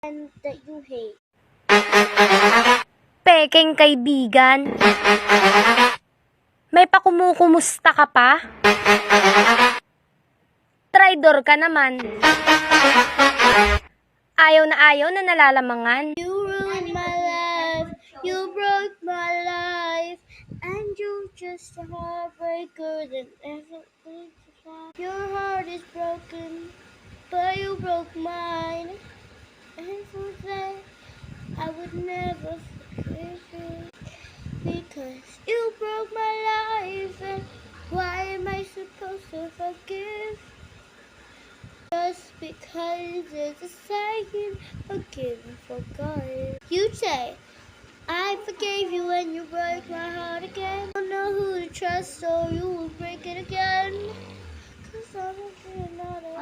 and that you hate. Pekeng kaibigan. May pakumukumusta ka pa? Traidor ka naman. Ayaw na nalalamangan. You ruined my life, you broke my life, and you're just a heartbreaker than everything to try. Your heart is broken, but you broke mine, and for that I would never forgive you, because you broke my life, and why am I supposed to forgive? Just because it's a saying, forgive and forget. You say, I forgave you when you broke my heart again. I don't know who to trust, so you will break it again. 'Cause I'm not a